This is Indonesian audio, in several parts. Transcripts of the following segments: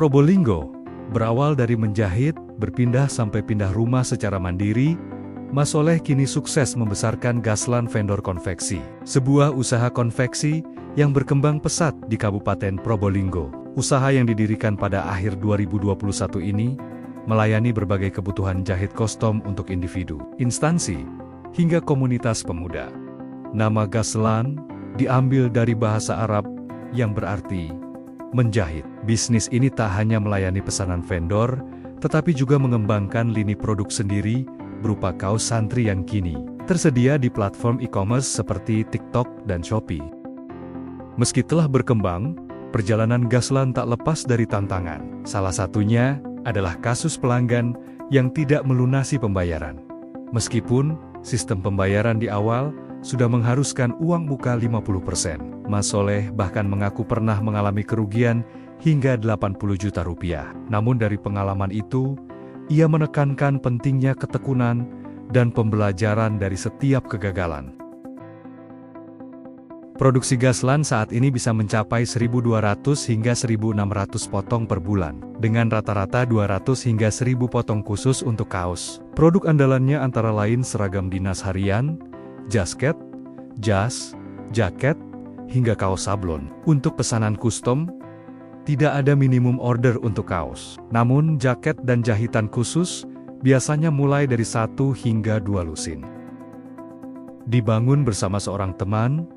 Probolinggo berawal dari menjahit, berpindah sampai pindah rumah secara mandiri. Mas Soleh kini sukses membesarkan Gaslan Vendor Konveksi, sebuah usaha konveksi yang berkembang pesat di Kabupaten Probolinggo. Usaha yang didirikan pada akhir 2021 ini melayani berbagai kebutuhan jahit kostum untuk individu, instansi, hingga komunitas pemuda. Nama Gaslan diambil dari bahasa Arab yang berarti menjahit. Bisnis ini tak hanya melayani pesanan vendor, tetapi juga mengembangkan lini produk sendiri berupa kaos santri yang kini tersedia di platform e-commerce seperti TikTok dan Shopee. Meski telah berkembang, perjalanan Gaslan tak lepas dari tantangan. Salah satunya adalah kasus pelanggan yang tidak melunasi pembayaran. Meskipun sistem pembayaran di awal sudah mengharuskan uang muka 50%. Mas Soleh bahkan mengaku pernah mengalami kerugian hingga 80 juta rupiah. Namun dari pengalaman itu, ia menekankan pentingnya ketekunan dan pembelajaran dari setiap kegagalan. Produksi Gaslan saat ini bisa mencapai 1.200 hingga 1.600 potong per bulan, dengan rata-rata 200 hingga 1.000 potong khusus untuk kaos. Produk andalannya antara lain seragam dinas harian, jasket, jas, jaket, hingga kaos sablon. Untuk pesanan custom, tidak ada minimum order untuk kaos. Namun jaket dan jahitan khusus biasanya mulai dari 1 hingga 2 lusin. Dibangun bersama seorang teman,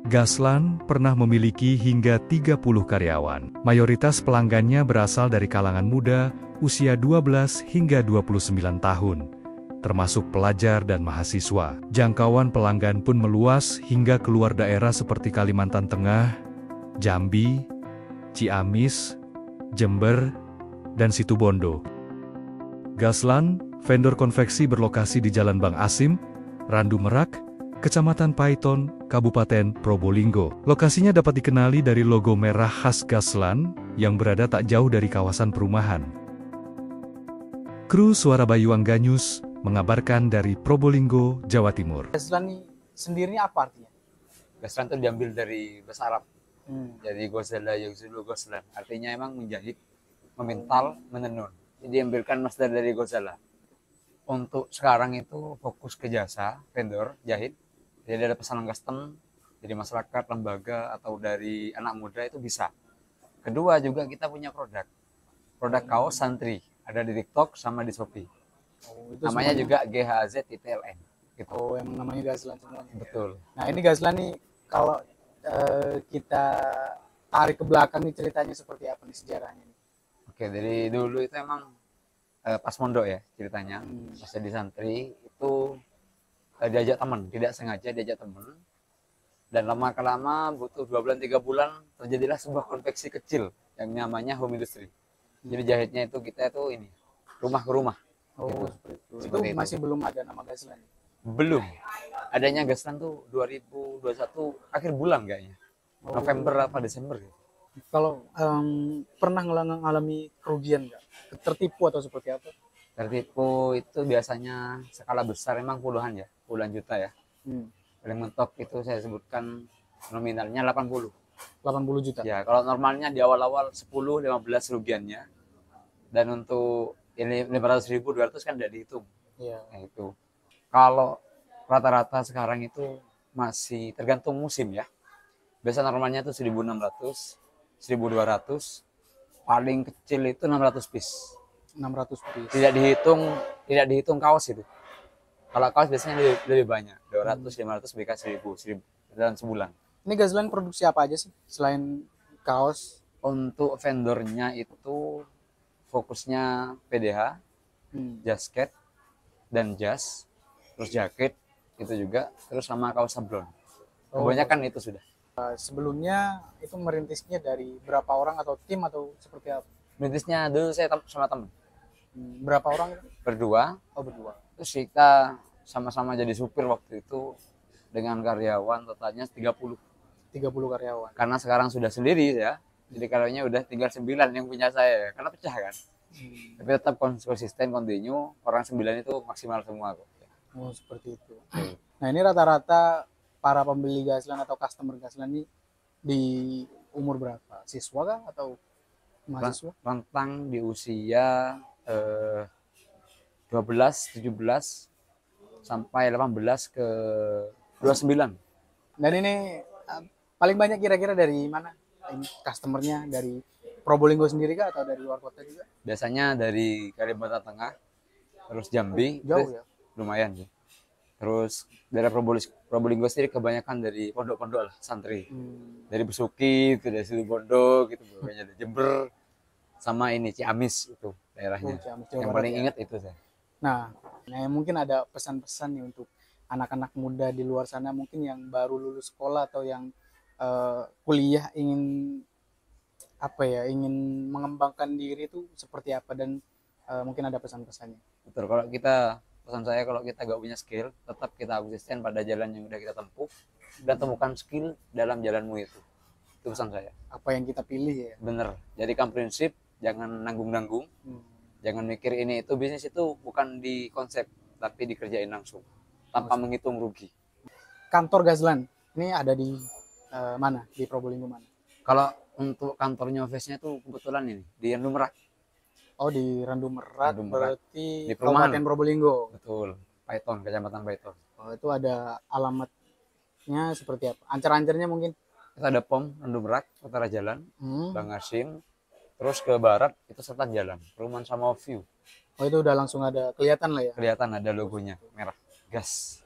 Gaslan pernah memiliki hingga 30 karyawan. Mayoritas pelanggannya berasal dari kalangan muda, usia 12 hingga 29 tahun, termasuk pelajar dan mahasiswa. Jangkauan pelanggan pun meluas hingga keluar daerah seperti Kalimantan Tengah, Jambi, Ciamis, Jember, dan Situbondo. Gaslan Vendor Konveksi berlokasi di Jalan Bang Asim, Randu Merak, Kecamatan Paiton, Kabupaten Probolinggo. Lokasinya dapat dikenali dari logo merah khas Gaslan yang berada tak jauh dari kawasan perumahan. Kru Suara Bayuang Ganyus mengabarkan dari Probolinggo, Jawa Timur. Gaslan ini sendiri apa artinya? Gaslan itu diambil dari bahasa Arab. Jadi Gozala Yuzulu Goslan. Artinya emang menjahit, memintal, menenun. Jadi diambilkan masdar dari Gozala. Untuk sekarang itu fokus ke jasa, vendor, jahit. Jadi ada pesanan custom dari masyarakat, lembaga, atau dari anak muda itu bisa. Kedua juga kita punya produk kaos santri. Ada di TikTok sama di Shopee. Namanya juga GHZ-LN. Gitu. Oh, yang namanya Gaslan semuanya. Betul. Nah ini Gaslan nih kalau kita tarik ke belakang nih ceritanya seperti apa nih sejarahnya? Oke, dari dulu itu emang pas mondok ya ceritanya. Pas jadi santri itu diajak teman, tidak sengaja diajak teman. Dan lama-kelama butuh 2 bulan 3 bulan terjadilah sebuah konveksi kecil yang namanya home industry. Jadi jahitnya itu kita itu ini rumah ke rumah. Oh, gitu. Seperti itu masih belum ada nama Gaslan. Belum. Adanya Gaslan tuh 2021 akhir bulan kayaknya. November apa Desember gitu. Kalau pernah mengalami kerugian nggak? Tertipu atau seperti apa? Tertipu itu biasanya skala besar emang puluhan juta ya. Paling mentok itu saya sebutkan nominalnya 80 juta. Ya, kalau normalnya di awal-awal 10-15 kerugiannya. Dan untuk ini 500.000, 200 kan tidak dihitung. Iya. Nah, itu. Kalau rata-rata sekarang itu masih tergantung musim ya. Biasa normalnya itu 1.600, 1.200, paling kecil itu 600 piece. 600 piece. Tidak dihitung kaos itu. Kalau kaos biasanya lebih banyak, 200, 500, BK 1.000 dalam sebulan. Ini Gaslan produksi apa aja sih selain kaos? Untuk vendornya itu fokusnya PDH, jasket dan jas, terus jaket itu juga, terus sama kaos sablon. Kebanyakan itu sudah. Sebelumnya itu merintisnya dari berapa orang atau tim atau seperti apa? Merintisnya dulu saya sama teman. Berapa orang? Berdua. Oh, berdua. Terus kita sama-sama jadi supir waktu itu dengan karyawan totalnya 30 karyawan. Karena sekarang sudah sendiri ya. Jadi karyawannya udah tinggal 9 yang punya saya. Karena pecah kan. Tapi tetap konsisten, continue. Orang 9 itu maksimal semua kok. Oh, seperti itu. Nah, ini rata-rata para pembeli Gaslan atau customer Gaslan ini di umur berapa? Siswa kah atau mahasiswa. Rentang di usia 12, 17 sampai 18 ke 29. Dan ini paling banyak kira-kira dari mana? Ini customernya dari Probolinggo sendiri kah atau dari luar kota juga? Biasanya dari Kalimantan Tengah, terus Jambi, Jauh terus ya. lumayan sih. Terus daerah Probolinggo sendiri kebanyakan dari pondok-pondok lah, santri. Dari Besuki, itu dari Situbondo gitu, pokoknya dari Jember, sama ini Ciamis itu daerahnya. Oh, Ciamis, Jawa Yang Barat paling ya. ingat itu saya. Nah, mungkin ada pesan-pesan nih untuk anak-anak muda di luar sana mungkin yang baru lulus sekolah atau yang kuliah ingin apa ya, ingin mengembangkan diri itu seperti apa dan mungkin ada pesan-pesannya. Betul, pesan saya kalau kita gak punya skill, tetap kita konsisten pada jalan yang udah kita tempuh dan temukan skill dalam jalanmu itu. Itu pesan saya. Apa yang kita pilih ya. Bener, jadikan prinsip, jangan nanggung-nanggung. Jangan mikir ini itu, bisnis itu bukan di konsep, tapi dikerjain langsung tanpa menghitung rugi. Kantor Gazlan ini ada di mana? Di Probolinggo mana? Kalau untuk kantornya office-nya itu kebetulan ini di Randu Merak. Oh, di Randu Merak, Randu Merak. berarti Di perumahan. Kabupaten Probolinggo. Betul, Paiton, Kecamatan Paiton. Oh, itu ada alamatnya seperti apa? Ancar-ancarnya mungkin. Kita ada POM Randu Merak, utara jalan, Hmm. Bang Hasim. Terus ke barat itu Selatan jalan, perumahan sama view. Oh, itu udah langsung ada kelihatan lah ya. Kelihatan ada logonya merah, gas.